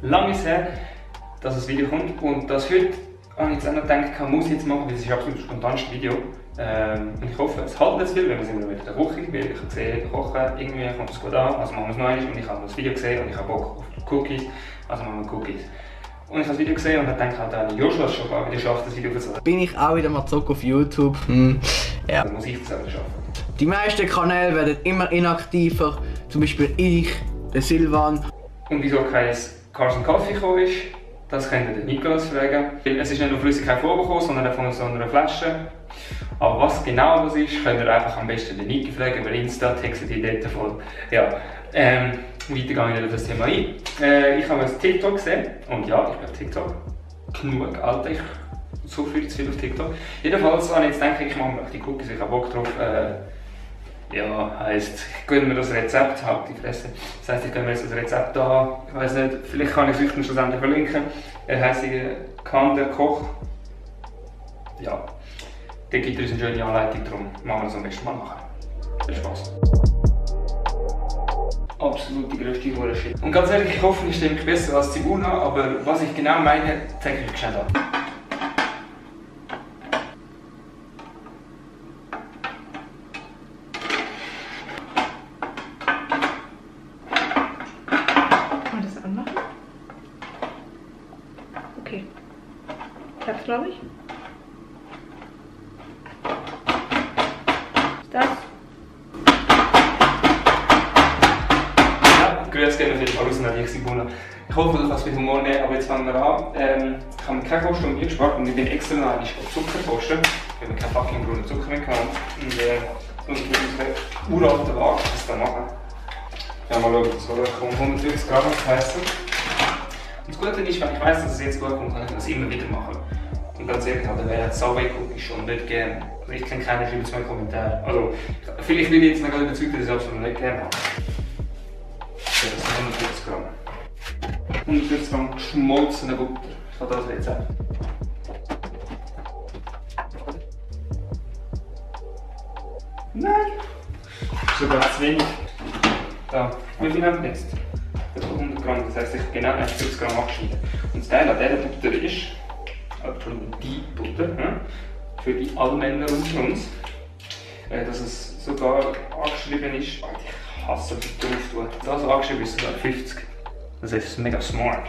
Lange ist her, dass das Video kommt und das heute habe ich jetzt auch noch gedacht, muss ich jetzt machen, weil es ist absolut das spontanste Video. Und ich hoffe, es hält nicht viel, weil wir sind wieder in der Küche, weil ich habe gesehen, kochen, irgendwie kommt es gut an, also machen wir es noch einmal und ich habe das Video gesehen und ich habe Bock auf Cookies, also machen wir Cookies. Und ich habe das Video gesehen und habe gedacht, halt, Joshua es schon wieder schafft, das Video zu bin ich auch wieder mal zurück auf YouTube. Ja. Dann muss ich das auch schaffen. Die meisten Kanäle werden immer inaktiver, zum Beispiel ich, der Silvan. Und wieso kein Carson Kaffee gekommen ist, das könnt ihr den Nikolaus fragen. Es ist nicht nur Flüssigkeit von oben gekommen, sondern auch von so einer Flasche. Aber was genau das ist, könnt ihr einfach am besten den Niki fragen, über Insta, textet ihr dort voll. Ja, weiter gehe ich nicht auf das Thema ein. Ich habe ein TikTok gesehen und ja, ich bin auf TikTok. Genug, Alter, ich so viel zu viel auf TikTok. Jedenfalls habe ich jetzt gedacht, ich mache mir die Cookies, ich habe Bock drauf. Ja, heisst, ich gönne mir das Rezept, halt die Fresse. Das heisst, ich gönne mir jetzt das Rezept an. Ich weiß nicht, vielleicht kann ich es euch schlussendlich verlinken. Er heisst Kander Koch. Ja, da gibt es eine schöne Anleitung, darum machen wir das am besten mal nachher. Viel Spaß. Absolut die grösste Hure-Shit. Und ganz ehrlich, ich hoffe, ich stehe mich besser als Zibuna, aber was ich genau meine, zeige ich euch schnell an. Okay. Klappt, glaube ich. Ist das? Ja, grüß gerne auf jeden Fall raus, Nadine Sibuna. Ich hoffe, das was mit Humor nehmen, aber jetzt fangen wir an. Ich habe mir keine Kosten mir gespart und ich bin extra noch einmal Zucker kosten, weil wir keinen fucking braunen Zucker mehr haben. Und jetzt muss ich mit unserer uralten Waage das dann machen. Ja, mal schauen, das soll 150 Gramm heißen. Und das Gute ist, wenn ich weiss, dass es jetzt gut kommt, kann ich das immer wieder machen. Und ganz ehrlich, wer hat Subway Cookies schon nicht gern? Also ich kenne keinen, schreibt es mir in den Kommentaren. Also, vielleicht bin ich jetzt noch gar überzeugt, dass ich es absolut nicht gerne habe. Ja, das sind 140 Gramm. 140 Gramm geschmolzene Butter. Ich habe das Rezept. Nein! Das ist sogar zu wenig. Da, wie viel haben wir jetzt? 100 Gramm, das heisst, ich genau 50 Gramm abschneiden. Und das Teil an dieser Butter ist, die Butter, für die Allmänner unter uns, dass es sogar angeschrieben ist, ich hasse das drauf, das angeschrieben ist sogar 50. Das ist mega smart.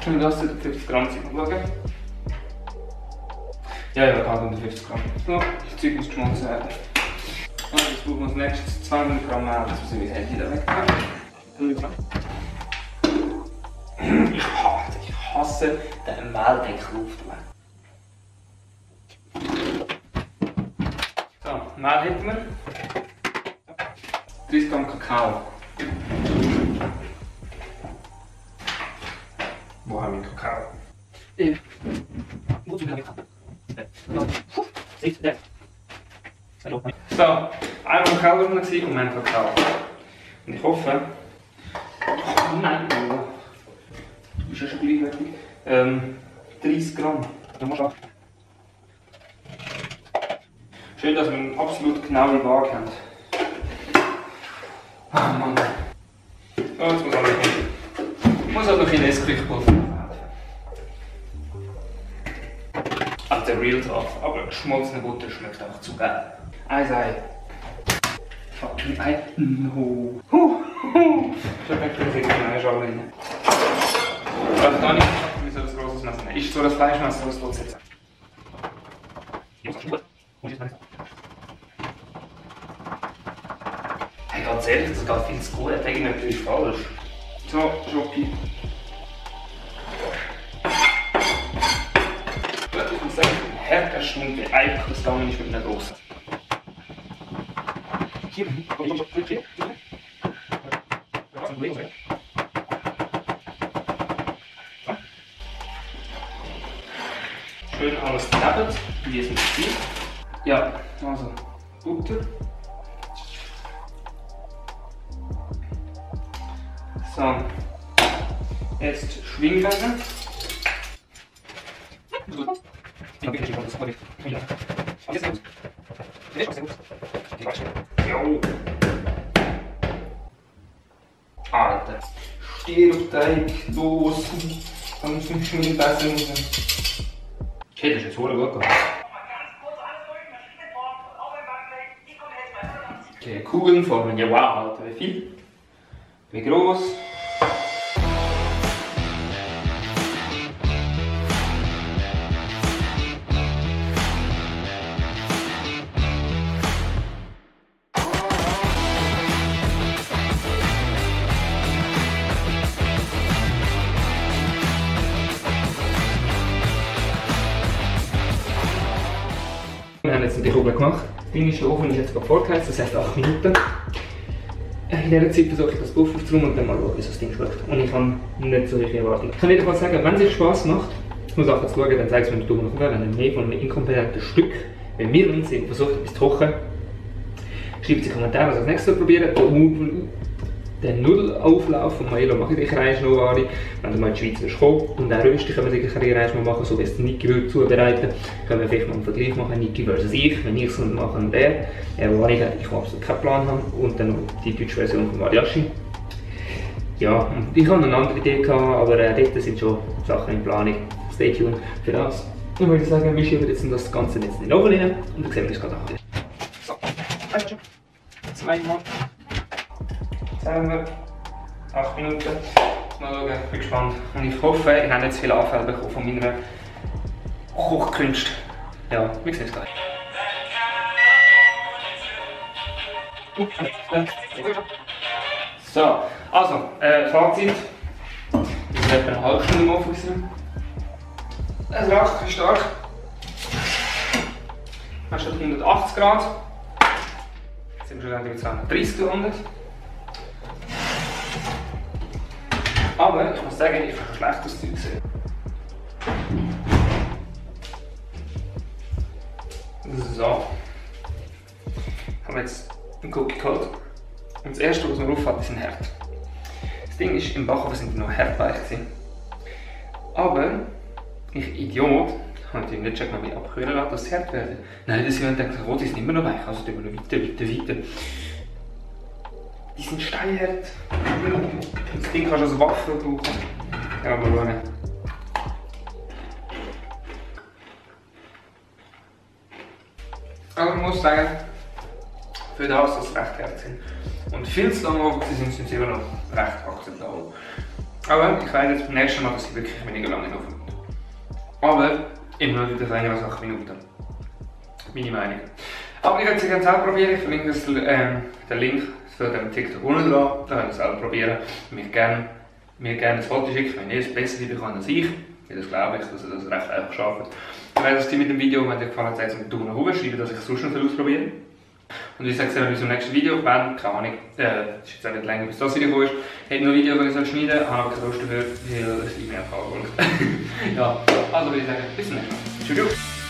Und das sind 50 Gramm schauen. Ja, gerade 150 Gramm. So, das Zeug muss geschmolzen werden. Und jetzt brauchen wir als nächstes 200 Gramm Mehl, das muss ich das Handy da wegnehmen. Ich hasse den Mehldeckel aufzunehmen. So, Mehl hätten wir. 30 Gramm Kakao. Wo haben wir Kakao? Wozu haben wir So, einmal im Keller und wir haben Kakao. Und ich hoffe. Oh nein, du bist ja schon gleichwertig. 30 Gramm. Du musst achten. Schön, dass wir eine absolut genaue Waage haben. Ah Mann. Oh, jetzt muss alles hin. Ich muss halt noch in Essküchenpulver machen. Also der Real Talk. Aber geschmolzene Butter schmeckt einfach zu geil. Ein Ei. Fucking Ei. No. Ich hab nicht gesehen, ich habe alle rein. Also da nicht, wieso das grosses Messer nehmen. Ist so das Fleischmesser, was du jetzt hey, ganz ehrlich, das geht viel zu gut. Irgendetwas ist falsch. So, Schoki. Ich muss sagen, der härteste und der einfachste gegangen ist mit einer grossen. Hier, schön alles geklebt, wie es mit zieht. Ja, also Butter. So, jetzt schwingen. Jo. Alter. Styroteig los. Dann schmeckt es besser raus. Okay, das ist jetzt wohl gut. Okay, Kugeln formen. Ja, wow, Alter, wie viel? Wie groß? Wir haben jetzt die Kugel gemacht. Das Ding ist, der Ofen ist jetzt gerade vorgeheizt, das heißt 8 Minuten. In dieser Zeit versuche ich das Buff aufzuräumen und dann mal schauen, wie das Ding schmeckt. Und ich kann nicht so richtig erwarten. Ich kann jedenfalls sagen, wenn es euch Spass macht, nur Sachen zu schauen, dann zeigt es mir einen Daumen nach oben. Wenn ihr mehr von einem inkompetenten Stück, wenn wir uns sind, versucht etwas zu kochen, schreibt in die Kommentare, was ihr als nächstes probieren. Den Nudelauflauf von Maelo mache ich Reis noch alle. Wenn du mal in die Schweiz willst kommen und auch rösten, können wir sicher ein Reis machen, so wie es Niki will zubereiten. Können wir vielleicht mal einen Vergleich machen, Niki versus ich. Wenn ich es mache, und der. Wo ich absolut keinen Plan habe. Und dann noch die deutsche Version von Mariachi. Ja, ich habe eine andere Idee gehabt, aber dort sind schon Sachen in Planung. Stay tuned für das. Dann würde ich sagen, wir schieben jetzt das Ganze jetzt in den Ofen rein und dann sehen wir uns gerade nachher. So, weißt du, zweimal. Jetzt haben wir 8 Minuten. Mal schauen, ich bin gespannt. Und ich hoffe, ich habe nicht zu viele Anfälle bekommen von meiner Kochkünste. Ja, wir sehen es gleich. So, also, Fazit. Wir sind etwa eine halbe Stunde im Ofen. Es raucht stark. Wir haben schon 180 Grad. Jetzt sind wir schon bei 230 gelandet. Aber ich muss sagen, ich habe schlechtes Zeug gesehen. So. Ich habe jetzt einen Cookie geholt. Und das erste, was mir auffällt, sind hart. Das Ding ist, im Backofen sind die noch hart weich gewesen. Aber ich Idiot, habe natürlich nicht schon mal abkühlen lassen, dass sie hart werden. Nein, das sind gedacht, oh, die sind immer noch weich, also tun wir noch weiter. Die sind steinhart. Das Ding kannst du als Waffe brauchen. Ja, mal schauen. Aber man muss sagen, für das, dass sie recht hart sind und viel zu lange oben sind, sind sie immer noch recht akzeptabel. Aber ich weiß jetzt beim nächsten Mal, dass sie wirklich weniger lange offen sind. Aber immer noch wieder länger als 8 Minuten. Meine Meinung. Aber ich würde sie gerne selber probieren. Ich verlinke den Link für den TikTok unten dran. Da könnt ihr selber probieren. Mir gerne ein Foto schicken, wenn ihr es besser bekommt als ich. Das glaube ich, dass ihr das recht einfach schafft. Ich weiß, dass mit dem Video, wenn dir gefallen hat, sagt mit Daumen nach oben, schreiben, dass ich es sonst noch ausprobieren. Und ich sage es uns im nächsten Video, wenn, keine Ahnung, das ist jetzt auch nicht länger, bis das Video ist. Ich hätte noch ein Video, das ich schneiden soll, habe aber keine Lust dafür, weil es E-Mail angeholt. Ja, also würde ich sagen, bis zum nächsten Mal. Tschüss.